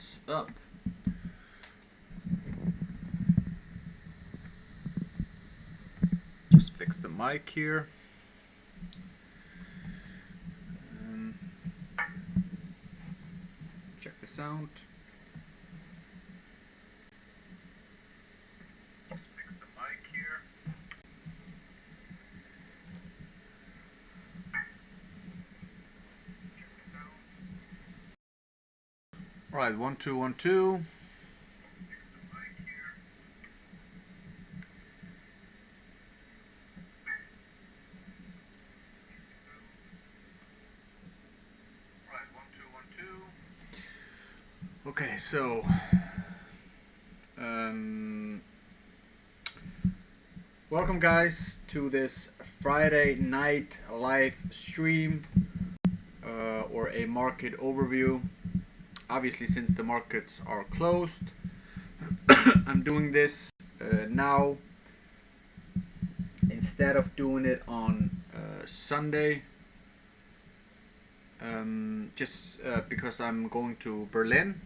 What's up? Just fix the mic here. Check the sound. Just fix the mic here. Check the sound. All right, 1 2 1 2. Okay, so welcome guys to this Friday night live stream or a market overview. Obviously, since the markets are closed, I'm doing this now instead of doing it on Sunday. Just because I'm going to Berlin.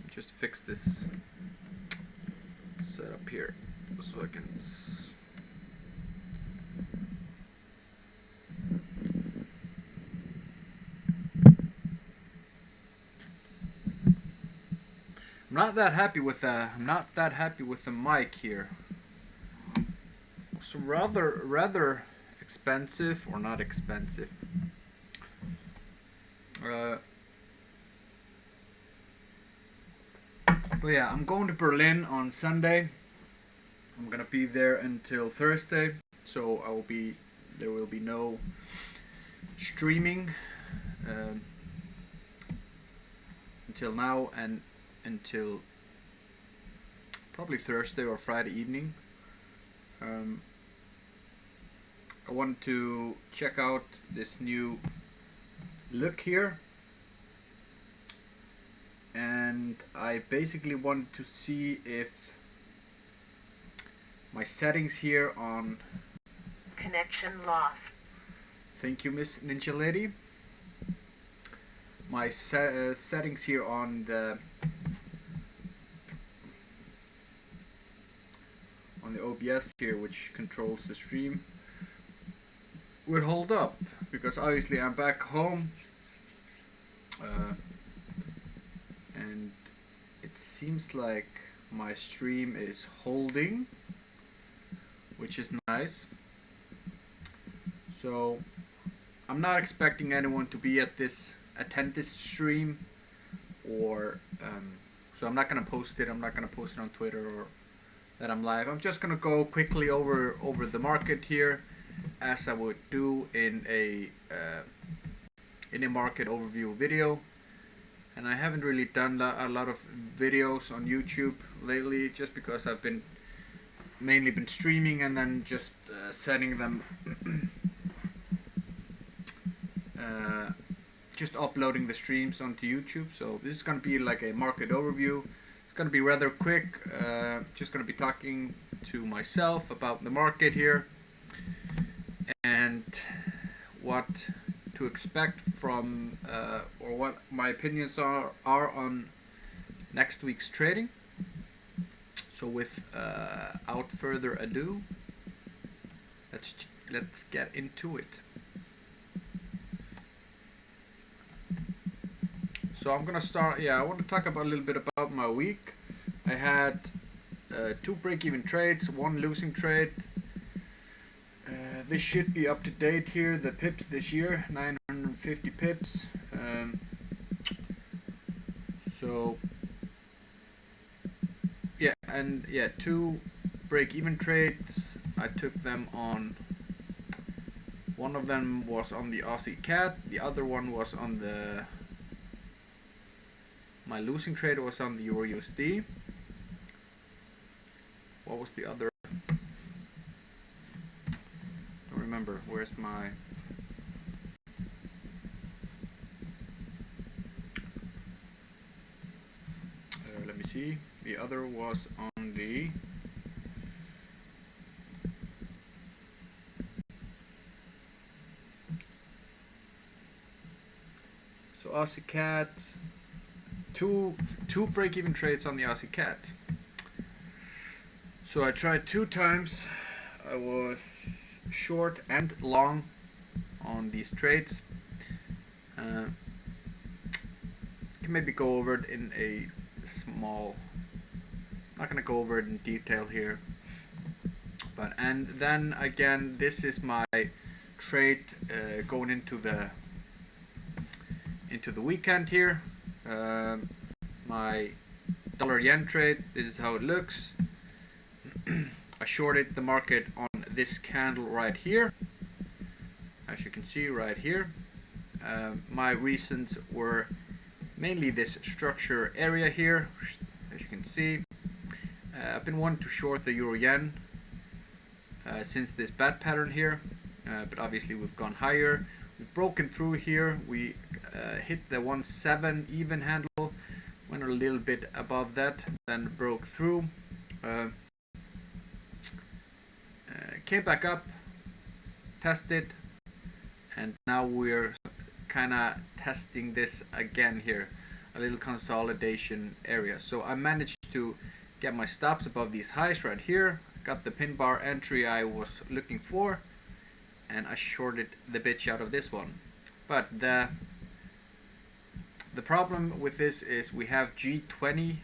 Just fix this setup here so I can. I'm not that happy with the mic here. It's rather expensive, or not expensive. But yeah, I'm going to Berlin on Sunday. I'm gonna be there until Thursday, so there will be no streaming until now and until probably Thursday or Friday evening. I wanted to check out this new look here, and I basically wanted to see if my settings here on connection lost. Thank you, Miss Ninja Lady. My settings here on the OBS here, which controls the stream, would hold up, because obviously I'm back home and it seems like my stream is holding, which is nice. So I'm not expecting anyone to be attend this stream, or so I'm not gonna post it. I'm not gonna post it on Twitter or that I'm live. I'm just gonna go quickly over the market here, as I would do in a market overview video. And I haven't really done a lot of videos on YouTube lately, just because I've mainly been streaming and then just setting them, just uploading the streams onto YouTube. So this is going to be like a market overview. It's going to be rather quick. Just going to be talking to myself about the market here and what to expect from or what my opinions are on next week's trading. So without further ado, let's get into it. So I'm gonna start. I want to talk about a little bit about my week. I had 2 break-even trades, 1 losing trade. This should be up to date here. The pips this year, 950 pips. So yeah, and yeah, 2 break-even trades. I took them on. One of them was on the Aussie CAD. The other one was on the. My losing trade was on the Euro USD. What was the other? Don't remember. Where's my? Let me see. The other was on the. So Aussie CAD. Two break-even trades on the Aussie CAD. So I tried 2 times. I was short and long on these trades. Can maybe go over it in a small. Not gonna go over it in detail here. But and then again, this is my trade going into the weekend here. My dollar yen trade. This is how it looks. I shorted the market on this candle right here, as you can see right here. My reasons were mainly this structure area here, as you can see. I've been wanting to short the euro yen since this bat pattern here, but obviously we've gone higher. We've broken through here. We hit the 1.7 even handle, went a little bit above that, then broke through. Came back up, tested, and now we're kind of testing this again here, a little consolidation area. So I managed to get my stops above these highs right here, got the pin bar entry I was looking for, and I shorted the bitch out of this one. But the problem with this is we have G20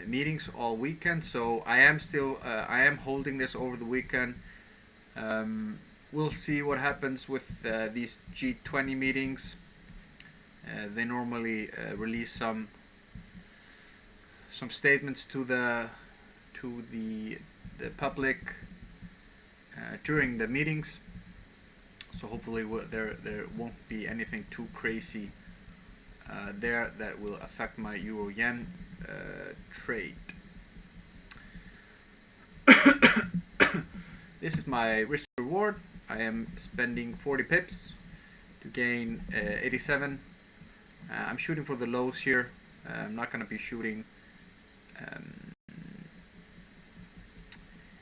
meetings all weekend, so I am still I am holding this over the weekend. We'll see what happens with these G20 meetings. They normally release some statements to the public during the meetings, so hopefully there won't be anything too crazy there that will affect my euro yen trade. This is my risk reward. I am spending 40 pips to gain 87. I'm shooting for the lows here. I'm not going to be shooting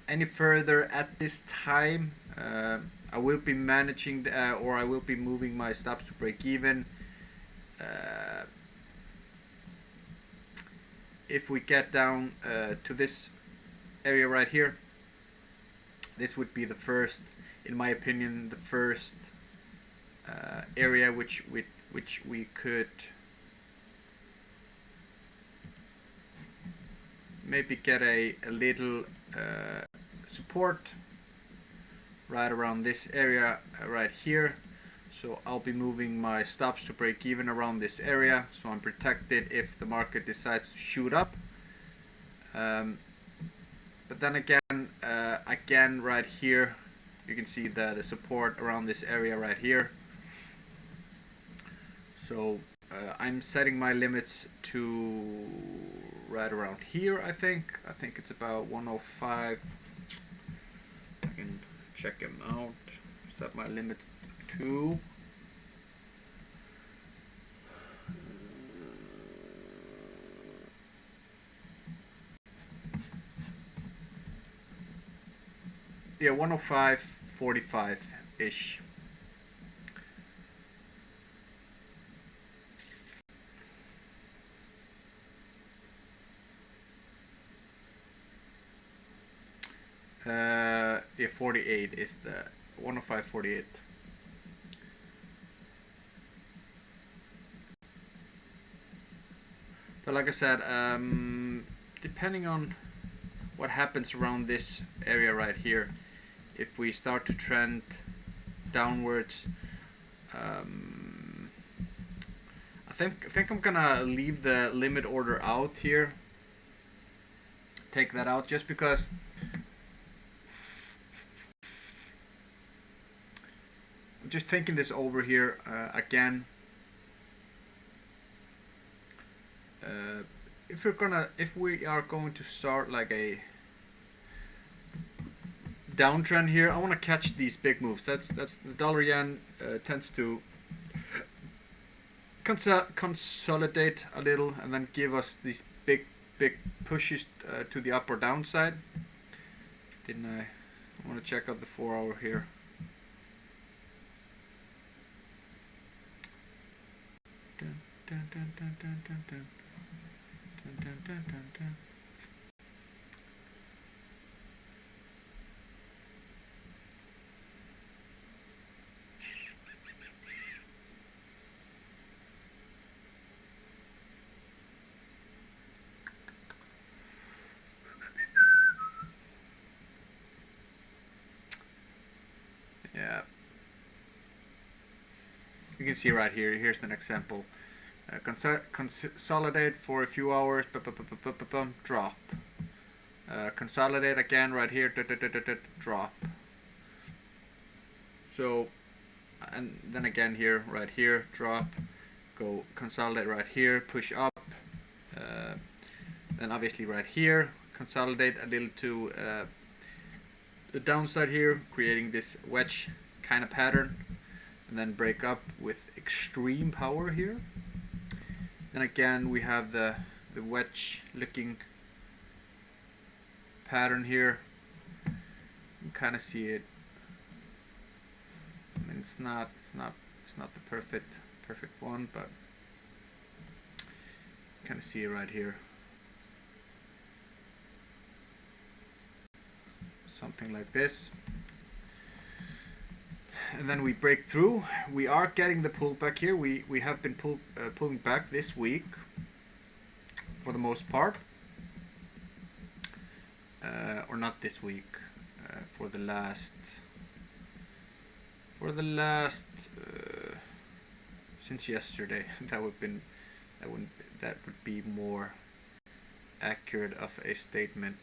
any further at this time. I will be managing or I will be moving my stops to break even. If we get down to this area right here, this would be the first, in my opinion, the first area which we could maybe get a little support right around this area right here. So I'll be moving my stops to break even around this area, so I'm protected if the market decides to shoot up. But then again right here, you can see the support around this area right here. So I'm setting my limits to right around here. I think it's about 105. I can check them out. Set my limit to yeah, 105.45 ish. Yeah, 48 is the 105.48. But like I said, depending on what happens around this area right here, if we start to trend downwards, I think I'm gonna leave the limit order out here. Take that out just because I'm just thinking this over here again. If we are going to start like a downtrend here, I want to catch these big moves. That's the dollar yen tends to consolidate a little and then give us these big pushes to the up or downside. Didn't I want to check out the 4 hour here. Yeah. You can see right here. Here's an example. Consolidate for a few hours. Drop. Consolidate again right here. Drop. So, and then again here, right here, drop. Go consolidate right here. Push up. Then obviously right here, consolidate a little to the downside here, creating this wedge kind of pattern, and then break up with extreme power here. Then again we have the wedge looking pattern here. You kind of see it. I mean, it's not the perfect one, but you kind of see it right here. Something like this, and then we break through. We are getting the pullback here. We have been pulling back this week for the most part, or not this week, for the last since yesterday. that would be more accurate of a statement.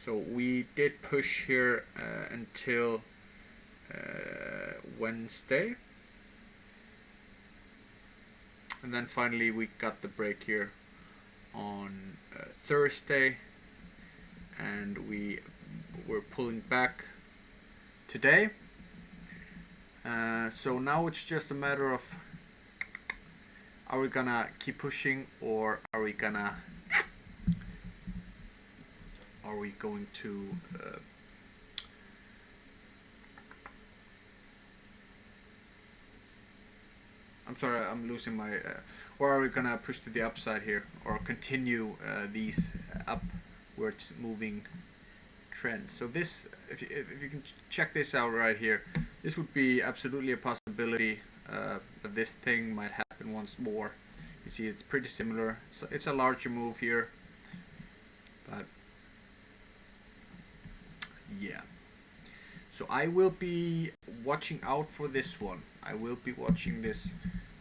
So we did push here until Wednesday, and then finally we got the break here on Thursday, and we were pulling back today. So now it's just a matter of, are we gonna keep pushing, or are we going to I'm sorry, I'm losing my or are we gonna push to the upside here, or continue these upwards moving trends? So this, if you can check this out right here, this would be absolutely a possibility that this thing might happen once more. You see, it's pretty similar. So it's a larger move here, but yeah. So I will be watching out for this one. I will be watching this.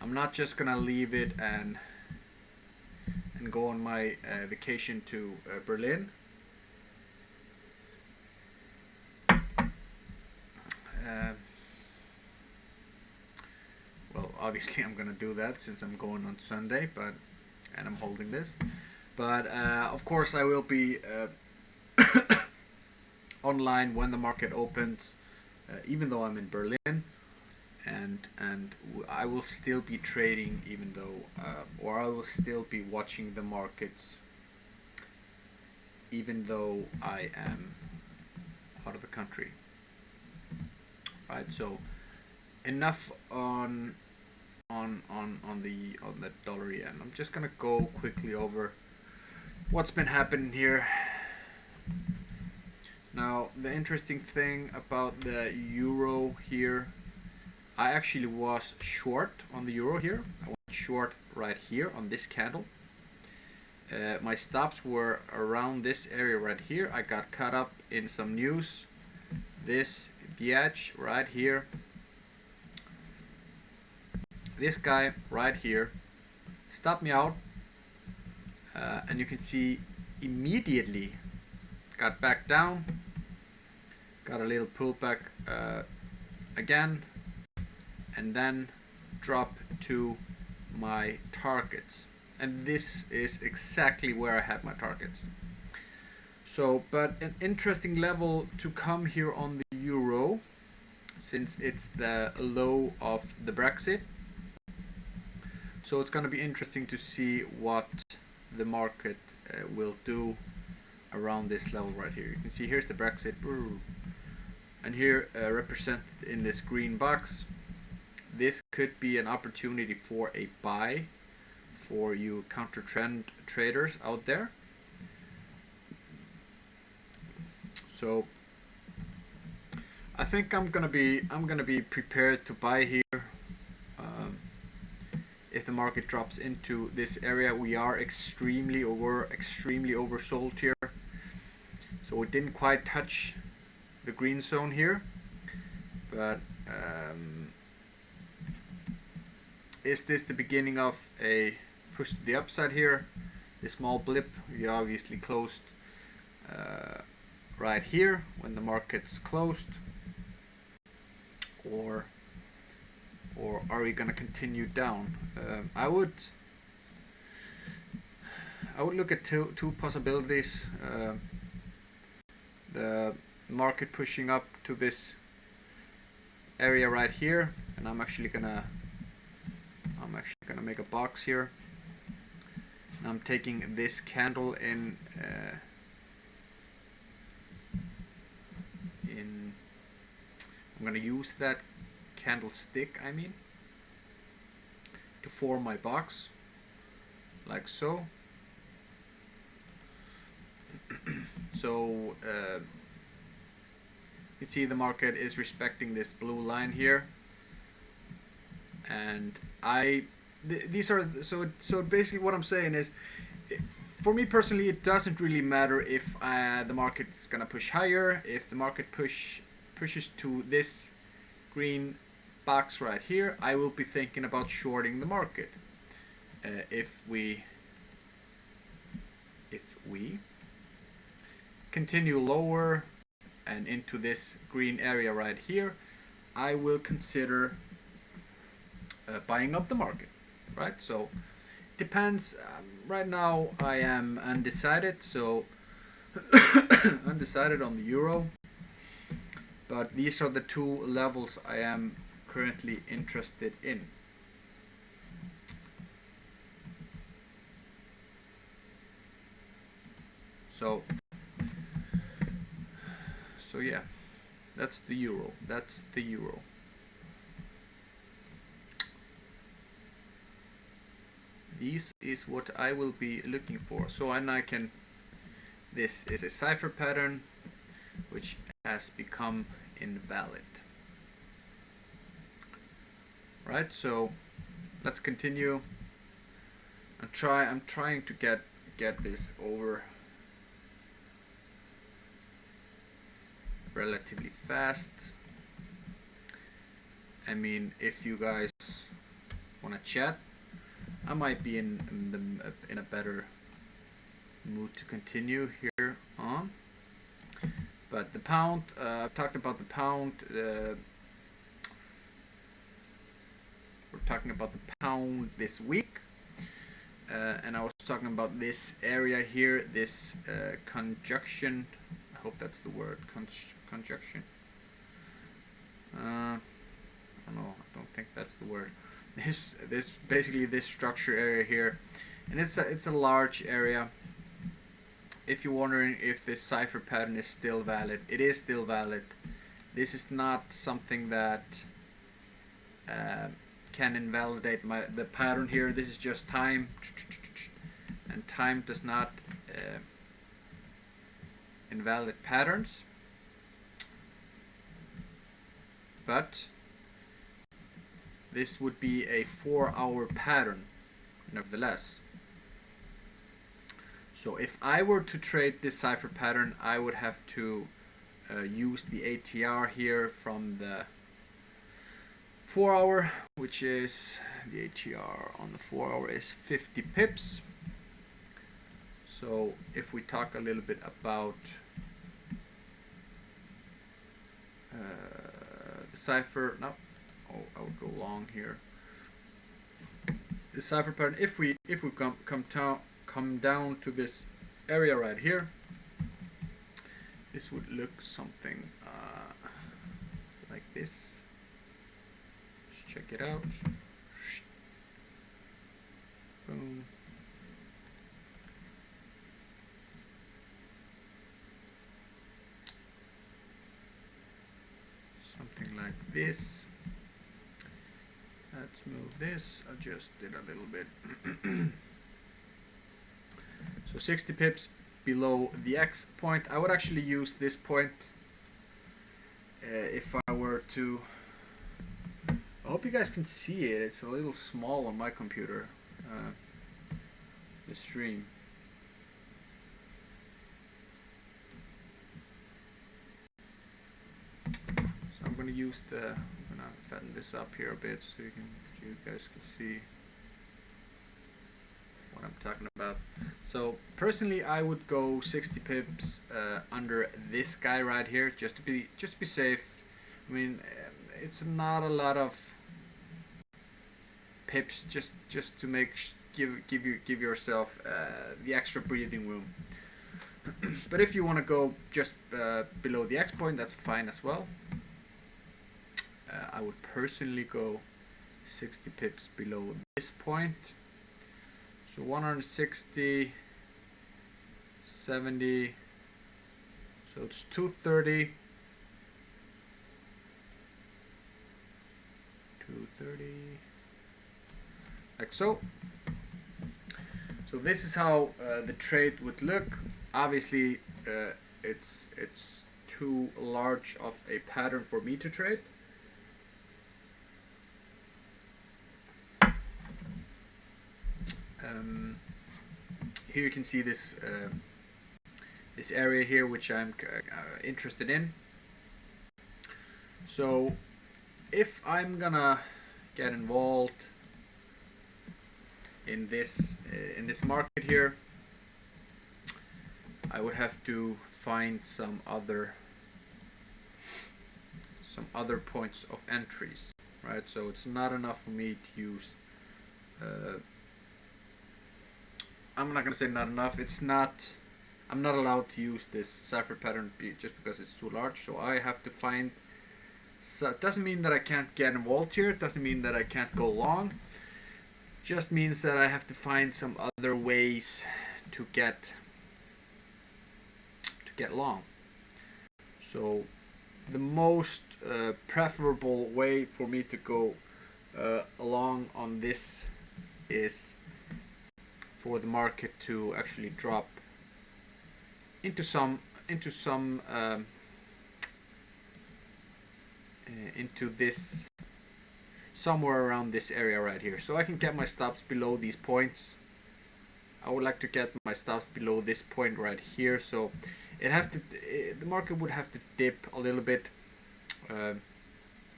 I'm not just gonna leave it and go on my vacation to Berlin. Well, obviously I'm gonna do that since I'm going on Sunday, and I'm holding this. But of course I will be online when the market opens, even though I'm in Berlin, and I will still be trading, even though or I will still be watching the markets even though I am out of the country. Right, so enough on the dollar yen. I'm just gonna go quickly over what's been happening here. Now, the interesting thing about the euro here, I actually was short on the euro here. I went short right here on this candle. My stops were around this area right here. I got caught up in some news. This biatch right here. This guy right here stopped me out. And you can see immediately got back down, got a little pullback again, and then drop to my targets. And this is exactly where I had my targets. So, but an interesting level to come here on the euro, since it's the low of the Brexit. So it's going to be interesting to see what the market will do around this level right here. You can see here's the Brexit. And here represented in this green box, this could be an opportunity for a buy for you counter trend traders out there. So I think I'm gonna be prepared to buy here. If the market drops into this area, we're extremely oversold here. So it didn't quite touch the green zone here, but is this the beginning of a push to the upside here? The small blip, we obviously closed right here when the market's closed, or are we gonna continue down? I would look at two possibilities. The market pushing up to this area right here, and I'm actually gonna make a box here. And I'm taking this candle in I'm gonna use that candlestick, I mean, to form my box, like so. So you see the market is respecting this blue line here, and these are so basically what I'm saying is, for me personally, it doesn't really matter if the market is gonna push higher. If the market pushes to this green box right here, I will be thinking about shorting the market. If we continue lower and into this green area right here, I will consider buying up the market, right? So depends. Right now I am undecided, so undecided on the euro, but these are the two levels I am currently interested in. So yeah, that's the euro. This is what I will be looking for. So, and I can, this is a cipher pattern which has become invalid. Right, so let's continue. I'm trying to get this over relatively fast. I mean, if you guys want to chat, I might be in a better mood to continue here on. But the pound, I've talked about the pound. We're talking about the pound this week, and I was talking about this area here, this conjunction. I hope that's the word, conjunction. I don't know. I don't think that's the word. This basically this structure area here, and it's a large area. If you're wondering if this cipher pattern is still valid, it is still valid. This is not something that can invalidate the pattern here. This is just time, and time does not invalidate patterns. But this would be a 4-hour pattern, nevertheless. So if I were to trade this cipher pattern, I would have to use the ATR here from the 4-hour, which is the ATR on the 4-hour is 50 pips. So if we talk a little bit about the cipher, no, I would go long here. The cipher pattern, if we come down to this area right here, this would look something like this. Let's check it out. Boom. like this. Let's move this, adjust it a little bit. So 60 pips below the X point. I would actually use this point if I were to. I hope you guys can see it. It's a little small on my computer. The stream. So I'm gonna use the. I'm gonna fatten this up here a bit so you guys can see what I'm talking about. So personally, I would go 60 pips under this guy right here, just to be safe. I mean, it's not a lot of pips, just to give yourself the extra breathing room. But if you want to go just below the X point, that's fine as well. I would personally go 60 pips below this point. So 160, 70, so it's 230, 230, like so. So this is how the trade would look. Obviously, it's too large of a pattern for me to trade. Here you can see this this area here, which I'm interested in. So if I'm gonna get involved in this market here, I would have to find some other points of entries, right? So it's not enough for me to use. I'm not gonna say not enough. It's not. I'm not allowed to use this cipher pattern just because it's too large. So I have to find. So it doesn't mean that I can't get involved here. It doesn't mean that I can't go long. It just means that I have to find some other ways to get long. So the most preferable way for me to go along on this is for the market to actually drop into this somewhere around this area right here, so I can get my stops below these points. I would like to get my stops below this point right here, so the market would have to dip a little bit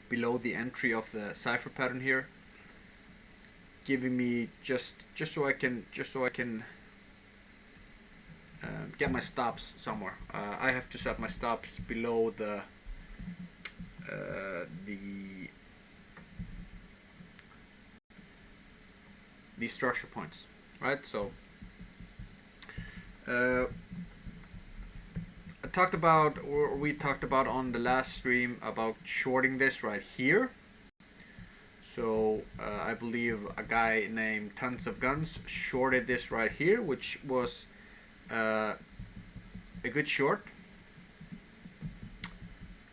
below the entry of the cipher pattern here, giving me just so I can get my stops somewhere. I have to set my stops below these structure points, right? So we talked about on the last stream about shorting this right here. So I believe a guy named Tons of Guns shorted this right here, which was a good short.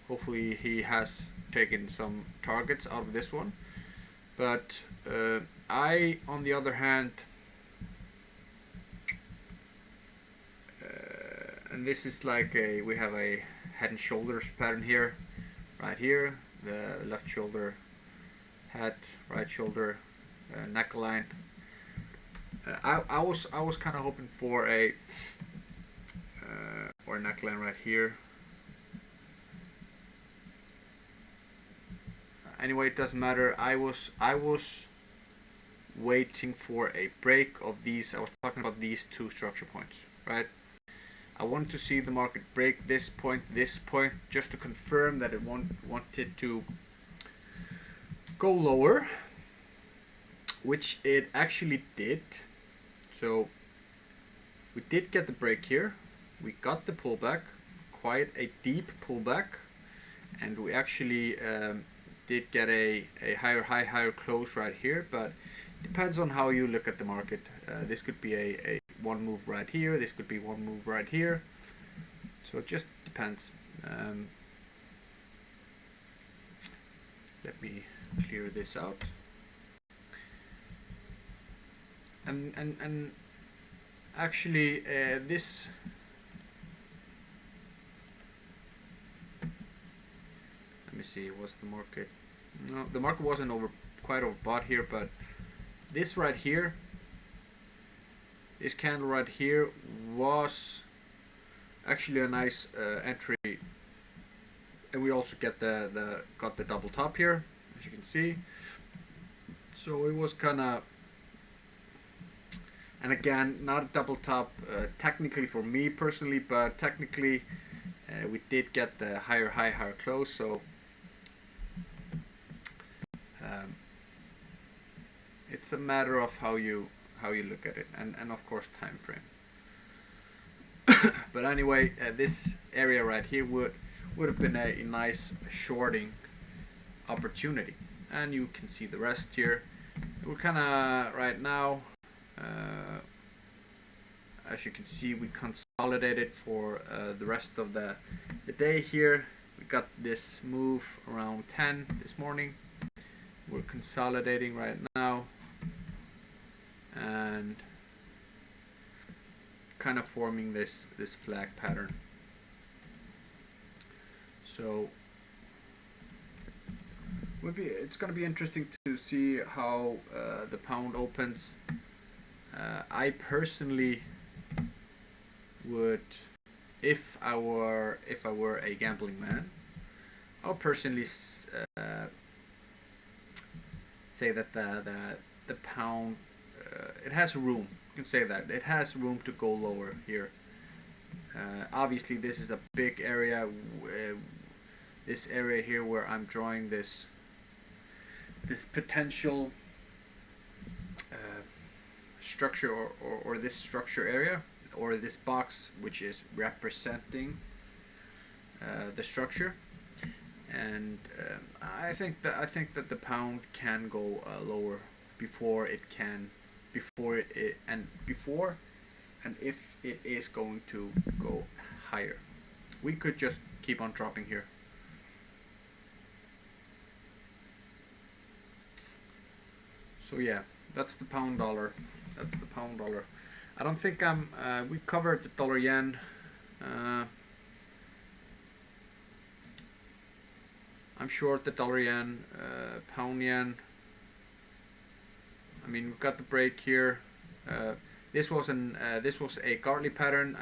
Hopefully he has taken some targets out of this one. But I, on the other hand, and this is like we have a head and shoulders pattern here, right here, the left shoulder, head, right shoulder, neckline. I was kind of hoping for a neckline right here. Anyway, it doesn't matter. I was waiting for a break of these. I was talking about these two structure points, right? I wanted to see the market break this point, just to confirm that it wanted to go lower, which it actually did. So we did get the break here. We got the pullback, quite a deep pullback, and we actually did get a higher high, higher close right here, but depends on how you look at the market. This could be a one move right here, this could be one move right here, so it just depends. Let me clear this out. And actually this, let me see, was the market, no, the market wasn't quite overbought here, but this right here, this candle right here was actually a nice entry, and we also got the double top here, as you can see. So it was kind of, and again, not a double top technically for me personally, but technically we did get the higher high, higher close. So it's a matter of how you look at it, and of course time frame. But anyway, this area right here would have been a nice shorting opportunity, and you can see the rest here. We're kind of right now, as you can see, we consolidated for the rest of the day here. We got this move around 10 this morning. We're consolidating right now and kind of forming this flag pattern. So it's going to be interesting to see how the pound opens. I personally would, if I were a gambling man, I'll personally say that the pound, it has room. You can say that it has room to go lower here. Obviously, this is a big area. This area here where I'm drawing this potential structure or this structure area, or this box which is representing the structure, and I think that the pound can go lower before it and if it is going to go higher. We could just keep on dropping here. So yeah, that's the pound dollar. That's the pound dollar. I don't think we've covered the dollar yen. I'm short the dollar yen, pound yen. I mean, we've got the break here. This was a Gartley pattern.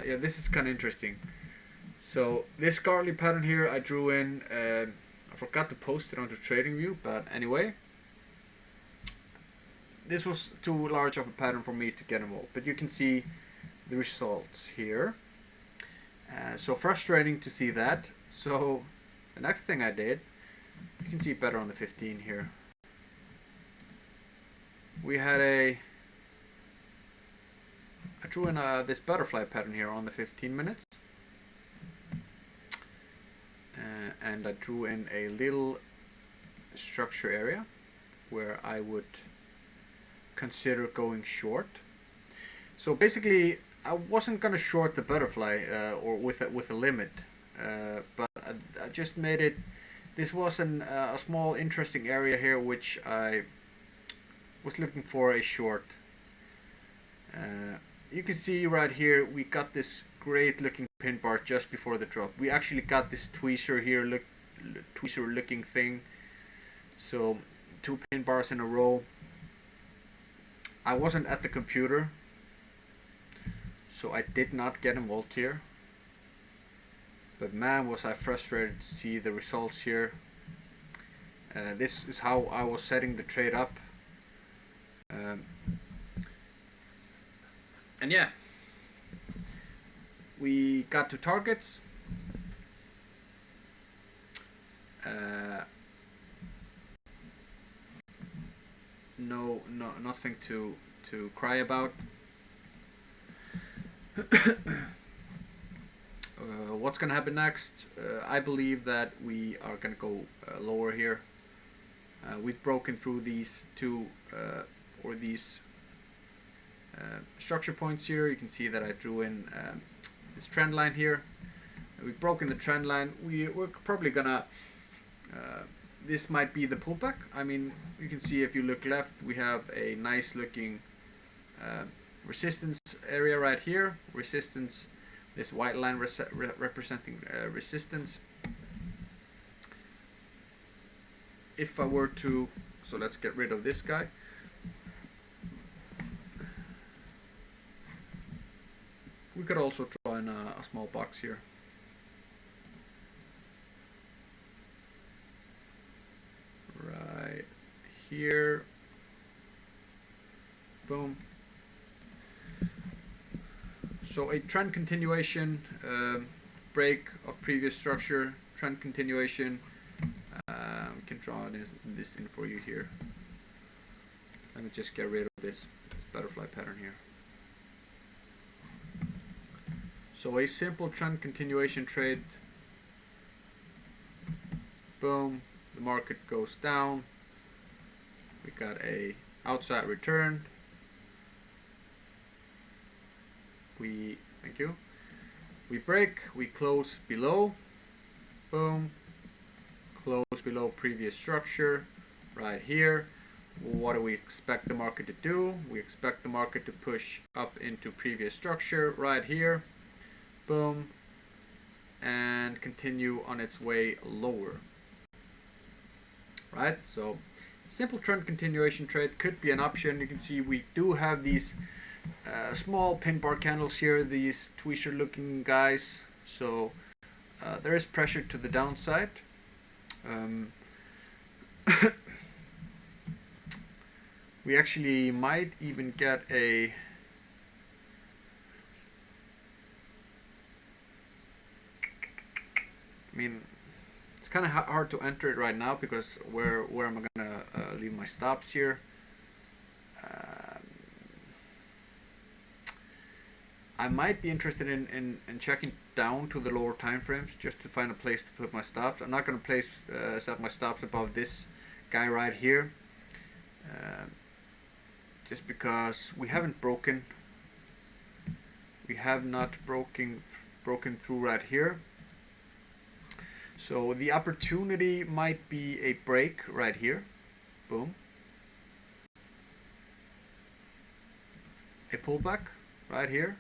Yeah, this is kind of interesting. So this Gartley pattern here, I drew in. I forgot to post it onto TradingView, but anyway, this was too large of a pattern for me to get involved. But you can see the results here. So frustrating to see that. So the next thing I did, you can see better on the 15 here. We had I drew in this butterfly pattern here on the 15 minutes. And I drew in a little structure area where I would consider going short. So basically, I wasn't gonna short the butterfly or with a limit, but I just made it. This was a small interesting area here which I was looking for a short. You can see right here we got this great looking pin bar just before the drop. We actually got this tweezer here, tweezer looking thing. So 2 pin bars in a row. I wasn't at the computer, so I did not get involved here. But man, was I frustrated to see the results here. This is how I was setting the trade up. And yeah, we got to targets. Nothing to cry about. What's gonna happen next? I believe that we are gonna go lower here. We've broken through these two or these structure points here. You can see that I drew in this trend line here. We've broken the trend line. We're probably gonna this might be the pullback. I mean, you can see if you look left, we have a nice looking resistance area right here. Resistance, this white line representing resistance. If I were to, so let's get rid of this guy. We could also draw in a small box here. Right here. Boom. So a trend continuation, break of previous structure, trend continuation. We can draw this in for you here. Let me just get rid of this butterfly pattern here. So a simple trend continuation trade. Boom. The market goes down. We got a outside return. Thank you. We break, we close below. Boom. Close below previous structure right here. What do we expect the market to do? We expect the market to push up into previous structure right here. Boom. And continue on its way lower. Right? So simple trend continuation trade could be an option. You can see we do have these small pin bar candles here, these tweezer looking guys. So there is pressure to the downside. We actually might even get a I mean, it's kind of hard to enter it right now because where am I gonna leave my stops here? I might be interested in checking down to the lower time frames just to find a place to put my stops. I'm not going to set my stops above this guy right here, just because we haven't broken. We have not broken through right here. So the opportunity might be a break right here. Boom. A pullback right here.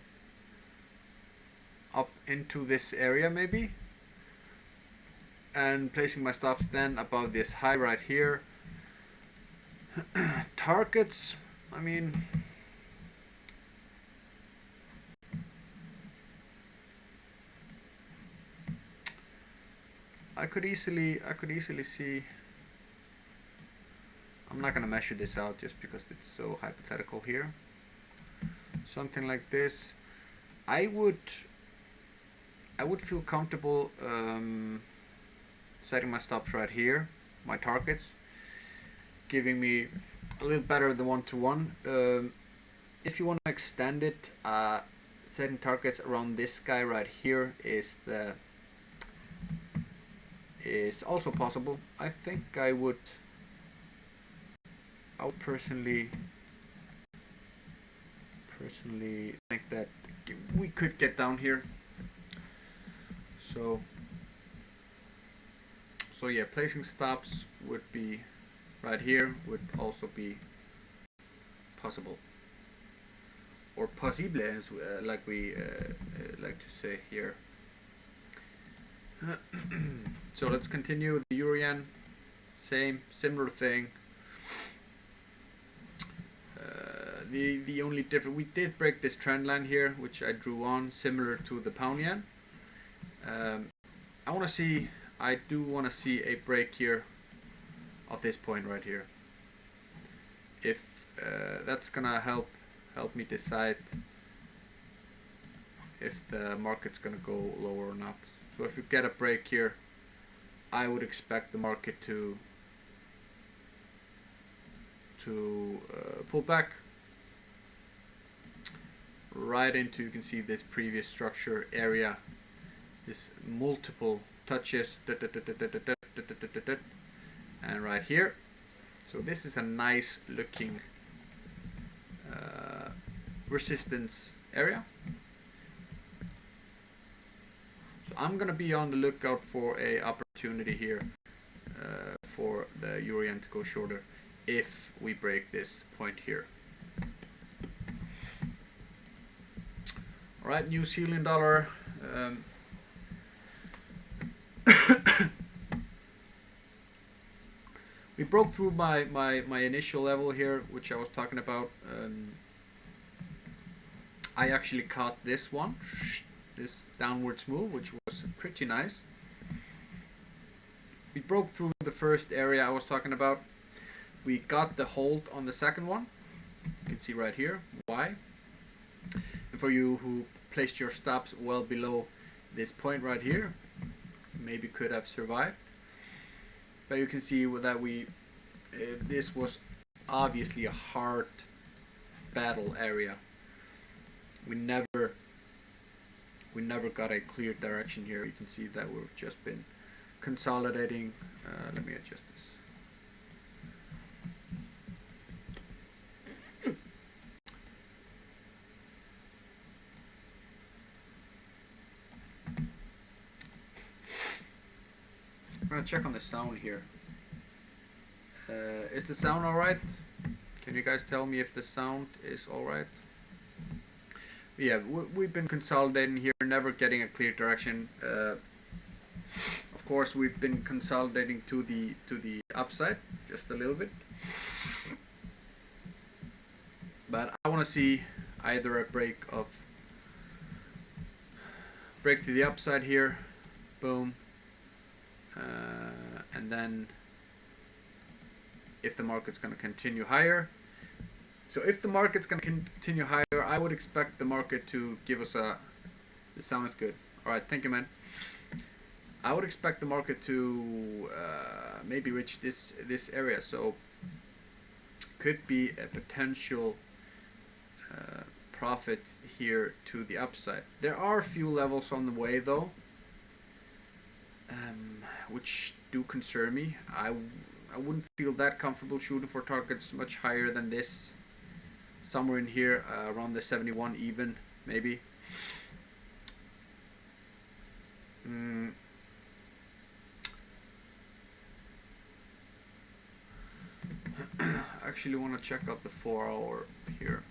Up into this area maybe, and placing my stops then above this high right here. Targets, I mean, I could easily see. I'm not gonna measure this out just because it's so hypothetical here. Something like this. I would feel comfortable setting my stops right here, my targets, giving me a little better than 1-to-1. If you want to extend it, setting targets around this guy right here is also possible. I think I would personally think that we could get down here. So yeah, placing stops would be right here, would also be possible, or possible, as like we like to say here. So let's continue the Euro Yen. Similar thing. The only difference, we did break this trend line here, which I drew on, similar to the pound yen. I do want to see a break here of this point right here. If that's gonna help me decide if the market's gonna go lower or not. So if you get a break here, I would expect the market to pull back right into, you can see this previous structure area, this multiple touches, and right here. So this is a nice looking resistance area. So I'm gonna be on the lookout for a opportunity here for the euro yen to go shorter if we break this point here. All right, New Zealand dollar. We broke through my initial level here, which I was talking about. I actually caught this one, this downwards move, which was pretty nice. We broke through the first area I was talking about. We got the hold on the second one. You can see right here why. And for you who placed your stops well below this point right here, maybe could have survived. But you can see that this was obviously a hard battle area. We never got a clear direction here. You can see that we've just been consolidating. Let me adjust this. I'm gonna check on the sound here. Is the sound alright? Can you guys tell me if the sound is alright? Yeah, we've been consolidating here, never getting a clear direction. Of course, we've been consolidating to the upside just a little bit, but I want to see either a break to the upside here, boom, and then if the market's going to continue higher. So if the market's going to continue higher, I would expect the market to give us the sound is good. All right, thank you, man. I would expect the market to maybe reach this area. So could be a potential profit here to the upside. There are a few levels on the way though, which do concern me. I wouldn't feel that comfortable shooting for targets much higher than this. Somewhere in here, around the 71 even, maybe. I actually want to check out the 4 hour here.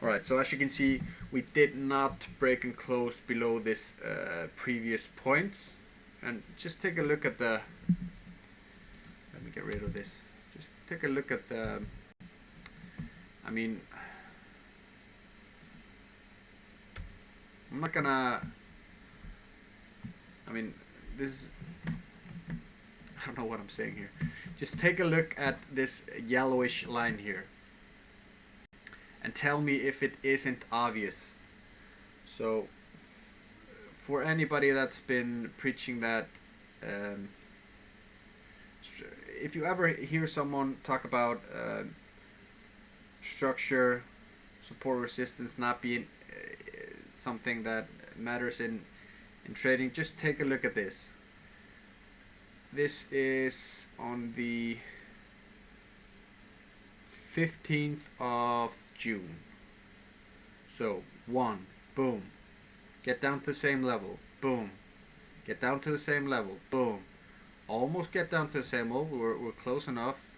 Alright, so as you can see, we did not break and close below this previous points. And just take a look at the, let me get rid of this. Just take a look at the, I mean, I'm not gonna, I mean, this, I don't know what I'm saying here. Just take a look at this yellowish line here and tell me if it isn't obvious. So for anybody that's been preaching that, if you ever hear someone talk about structure, support, resistance not being something that matters in trading, just take a look at this. This is on the 15th of June. So 1, boom, get down to the same level, boom, get down to the same level, boom, almost get down to the same level, we're close enough,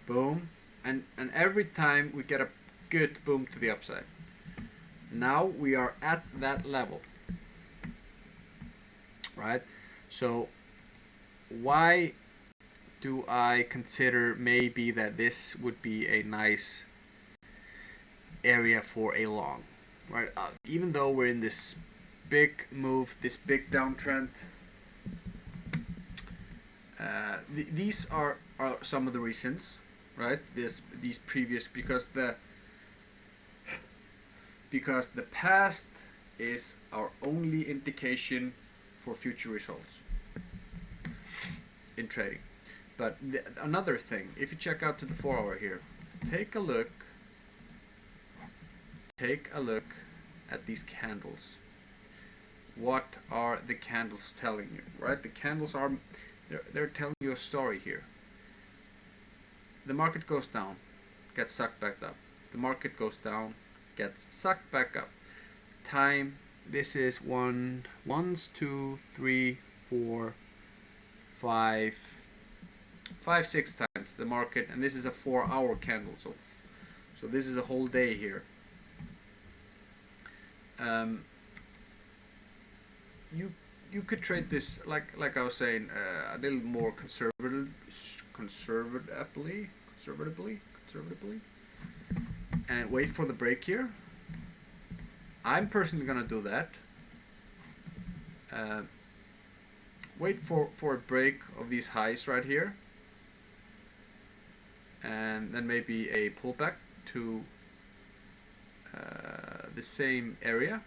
boom, and every time we get a good boom to the upside. Now we are at that level, right? So why do I consider maybe that this would be a nice area for a long, right? Even though we're in this big move, this big downtrend, these are some of the reasons, right? These previous, because the past is our only indication for future results in trading. But another thing, if you check out to the 4 hour here, take a look at these candles. What are the candles telling you, right? The candles are, they're telling you a story here. The market goes down, gets sucked back up. The market goes down, gets sucked back up. Time, this is 1, 2, 3, 4, 5, 6 times the market, and this is a 4-hour candle, so this is a whole day here. You could trade this like I was saying, a little more conservatively, and wait for the break here. I'm personally gonna do that. Wait for a break of these highs right here, and then maybe a pullback to the same area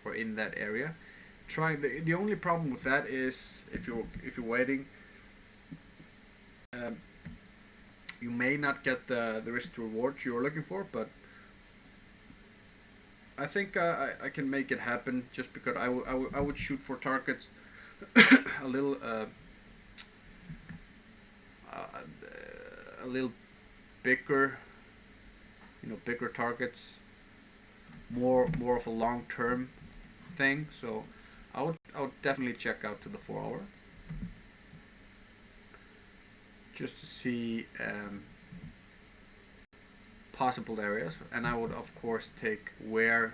or in that area. The only problem with that is if you're waiting, you may not get the risk to reward you're looking for, but I think I can make it happen, just because I would shoot for targets a little bigger, bigger targets, more of a long term thing. So I would definitely check out to the 4-hour just to see possible areas, and I would of course take where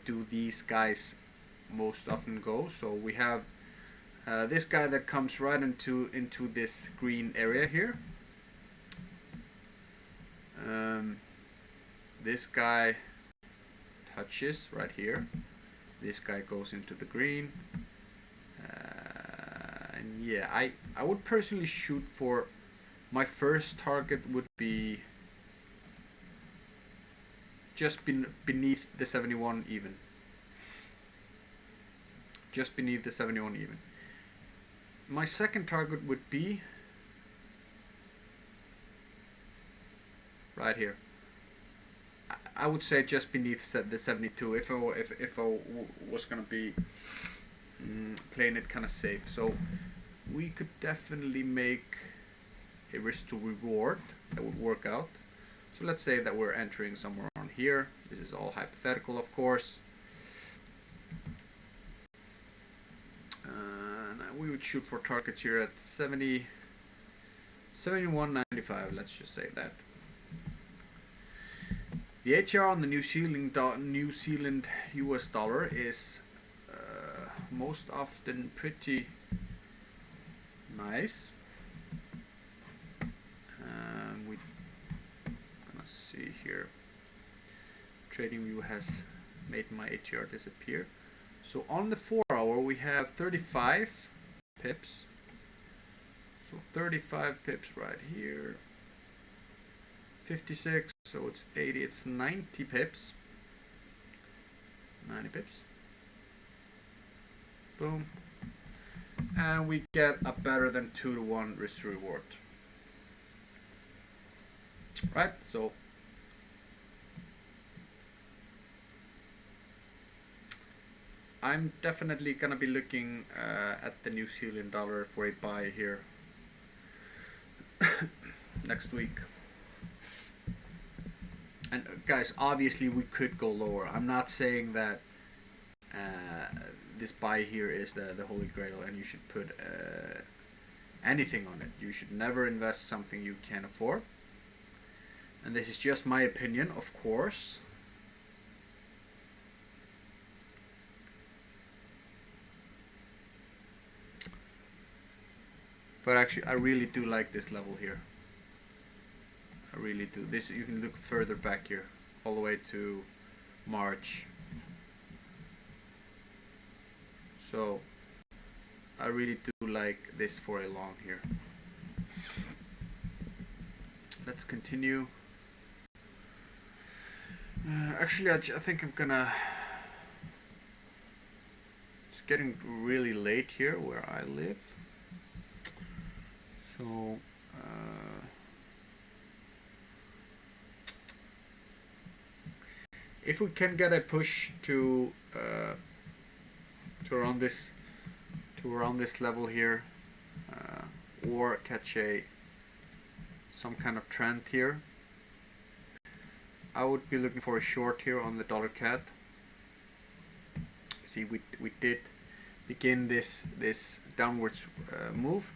do these guys most often go. So we have this guy that comes right into this green area here. This guy touches right here. This guy goes into the green, and yeah, I would personally shoot for, my first target would be just beneath the 71 even. Just beneath the 71 even. My second target would be right here. I would say just beneath the 72 if I was gonna be playing it kind of safe. So we could definitely make a risk to reward that would work out. So let's say that we're entering somewhere around here. This is all hypothetical, of course. We would shoot for targets here at 71.95. Let's just say that. The ATR on the New Zealand US dollar is most often pretty nice. We're gonna see here. TradingView has made my ATR disappear. So on the 4-hour we have 35 pips. So 35 pips right here. 56, so it's 80, it's 90 pips. 90 pips. Boom. And we get a better than 2-to-1 risk to reward. Right, so I'm definitely gonna be looking at the New Zealand dollar for a buy here next week. And guys, obviously we could go lower. I'm not saying that this buy here is the holy grail and you should put anything on it. You should never invest something you can't afford. And this is just my opinion, of course. But actually, I really do like this level here. I really do. This, you can look further back here, all the way to March. So I really do like this for a long here. Let's continue. Actually, I think I'm gonna. It's getting really late here where I live. So if we can get a push to around this level here, or catch some kind of trend here. I would be looking for a short here on the dollar CAD. See, we did begin this downwards move.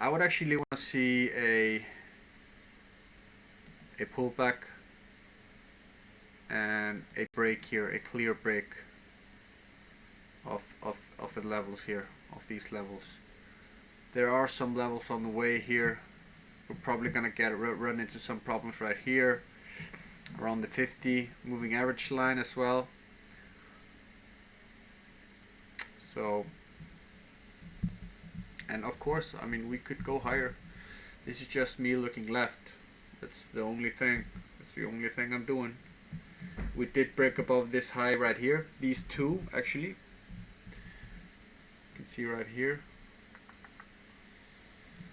I would actually want to see a pullback and a break here, a clear break of the levels here, of these levels. There are some levels on the way here. We're probably gonna run into some problems right here around the 50 moving average line as well. So, and of course, I mean, we could go higher. This is just me looking left. That's the only thing. That's the only thing I'm doing. We did break above this high right here. These two actually. You can see right here.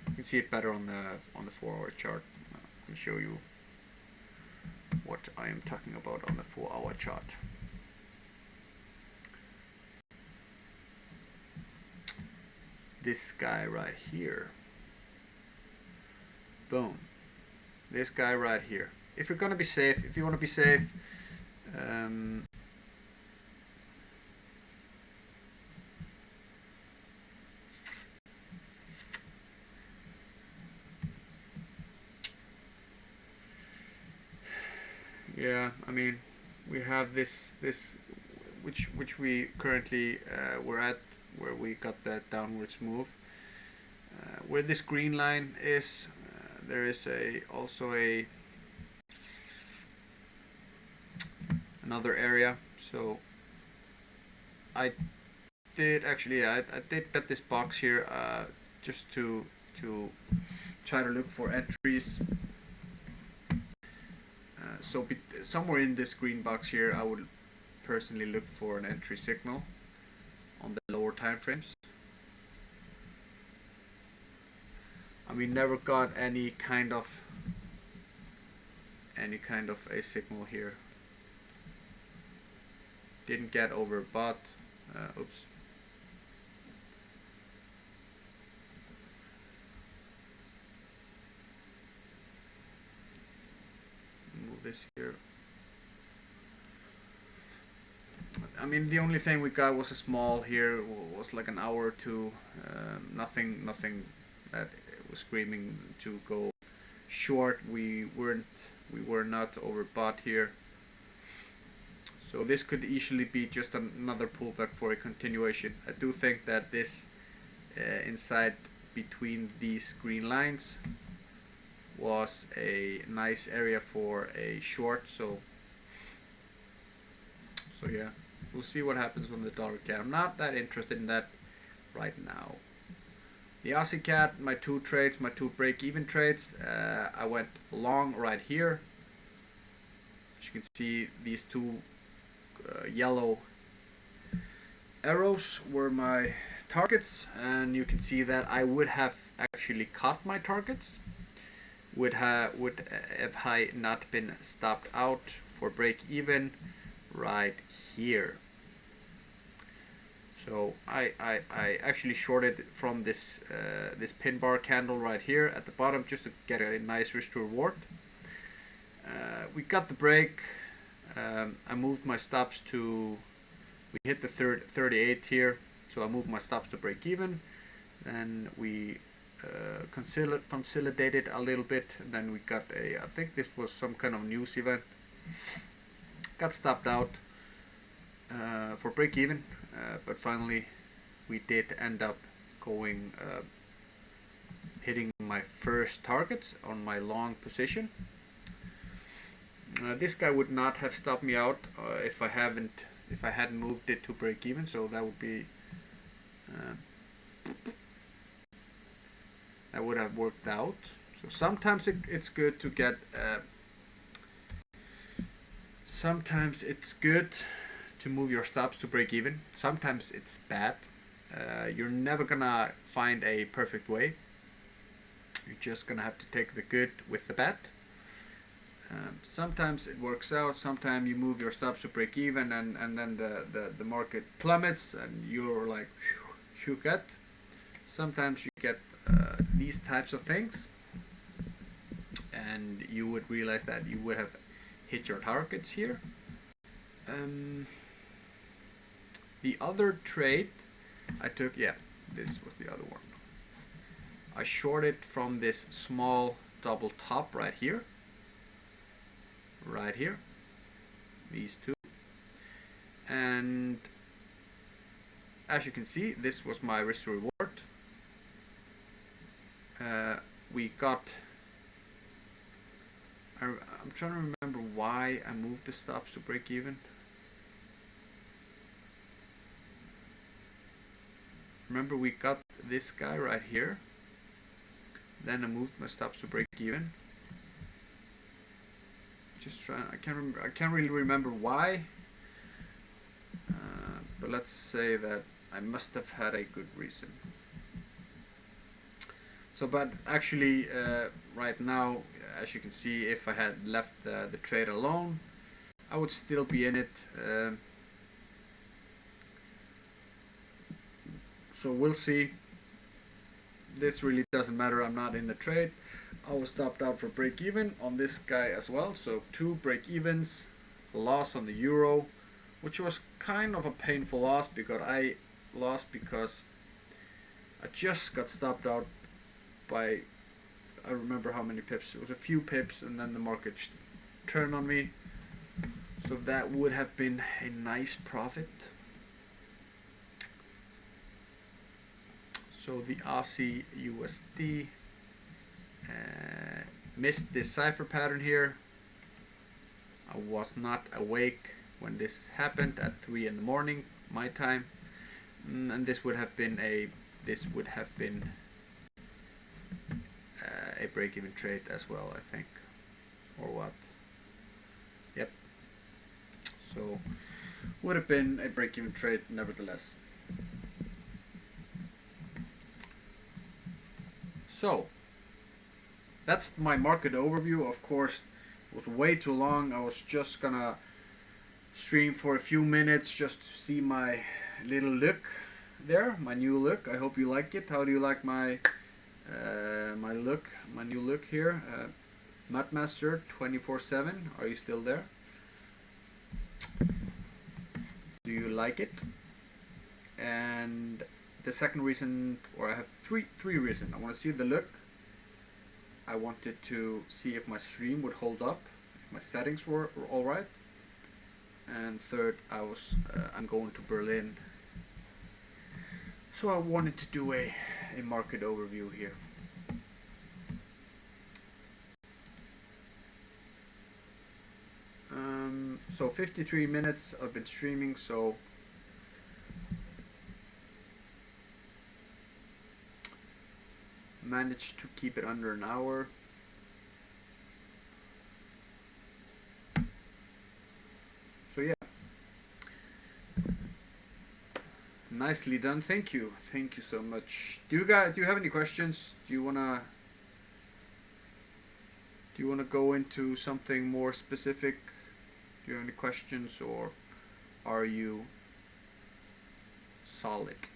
You can see it better on the 4-hour chart. Let me show you what I am talking about on the 4-hour chart. This guy right here. Boom. This guy right here. If you're gonna be safe, if you want to be safe, yeah, I mean, we have this which we currently we're at, where we got that downwards move. Where this green line is, there is also another area. So I did actually, I did get this box here just to try to look for entries. So somewhere in this green box here, I would personally look for an entry signal on the lower time frames. I mean, never got any kind of a signal here. Didn't get overbought. Oops. Move this here. I mean, the only thing we got was a small here. Was like an hour or two. Nothing that was screaming to go short. We were not overbought here. So this could easily be just another pullback for a continuation. I do think that this inside between these green lines was a nice area for a short. So yeah, we'll see what happens on the dollar CAD. I'm not that interested in that right now. The Aussie CAD, my two trades, my two break-even trades, I went long right here. As you can see, these two yellow arrows were my targets, and you can see that I would have actually caught my targets would if I not been stopped out for break-even right here. So I actually shorted from this this pin bar candle right here at the bottom just to get a nice risk to reward. We got the break. I moved my stops to, we hit the 38 here, so I moved my stops to break even. Then we consolidated a little bit, and then we got I think this was some kind of news event. Got stopped out for break even, but finally we did end up going hitting my first targets on my long position. This guy would not have stopped me out if I hadn't moved it to break even, so that would be that would have worked out. So sometimes it's good to get sometimes it's good to move your stops to break even. Sometimes it's bad. You're never gonna find a perfect way. You're just gonna have to take the good with the bad. Sometimes it works out, sometimes you move your stops to break even, and then the market plummets and you're like, you get. Sometimes you get these types of things, and you would realize that you would have hit your targets here. The other trade I took, yeah, this was the other one. I shorted from this small double top right here, these two, and as you can see, this was my risk reward. We got, I'm trying to remember why I moved the stops to break even. Remember, we got this guy right here, then I moved my stops to break even. Just trying, I can't really remember why, but let's say that I must have had a good reason. So, but actually, right now, as you can see, if I had left the trade alone, I would still be in it. So we'll see. This really doesn't matter. I'm not in the trade. I was stopped out for break even on this guy as well. So 2 break evens, a loss on the euro, which was kind of a painful loss because I lost because I just got stopped out by, I remember how many pips. It was a few pips, and then the market turned on me. So that would have been a nice profit. So the Aussie USD missed this cipher pattern here. I was not awake when this happened at 3 in the morning my time, and this would have been a break-even trade as well, I think, or what? Yep. So would have been a break-even trade nevertheless. So that's my market overview. Of course, it was way too long. I was just gonna stream for a few minutes just to see my little look there, my new look. I hope you like it. How do you like my my new look here? Mudmaster 24/7. Are you still there? Do you like it? And the second reason, or I have three reasons. I want to see the look. I wanted to see if my stream would hold up, if my settings were all right. And third, I'm going to Berlin, so I wanted to do a market overview here. So 53 minutes I've been streaming, so managed to keep it under an hour. So yeah, nicely done. Thank you so much. Do you have any questions? Do you wanna go into something more specific? Do you have any questions, or are you solid?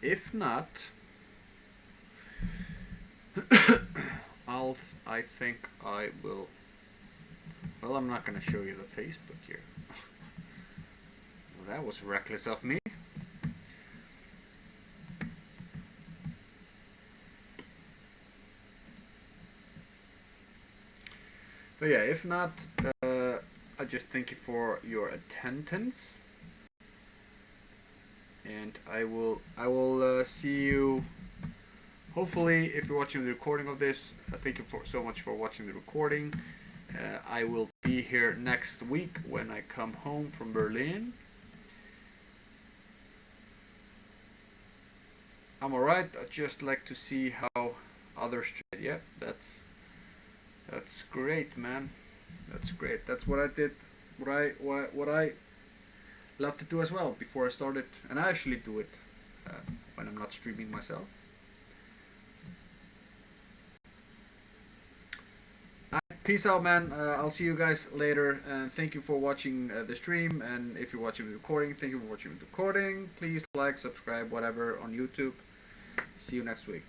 If not, I think I will. Well, I'm not going to show you the Facebook here. Well, that was reckless of me. But yeah, if not, I just thank you for your attendance, and I will see you. Hopefully, if you're watching the recording of this, thank you so much for watching the recording. I will be here next week when I come home from Berlin. I'm alright. I just like to see how others trade. Yeah, that's great, man. That's great. That's what I did. What I love to do as well before I started, and I actually do it when I'm not streaming myself. Peace out, man. I'll see you guys later, and thank you for watching the stream. And if you're watching the recording, thank you for watching the recording. Please like, subscribe, whatever on YouTube. See you next week.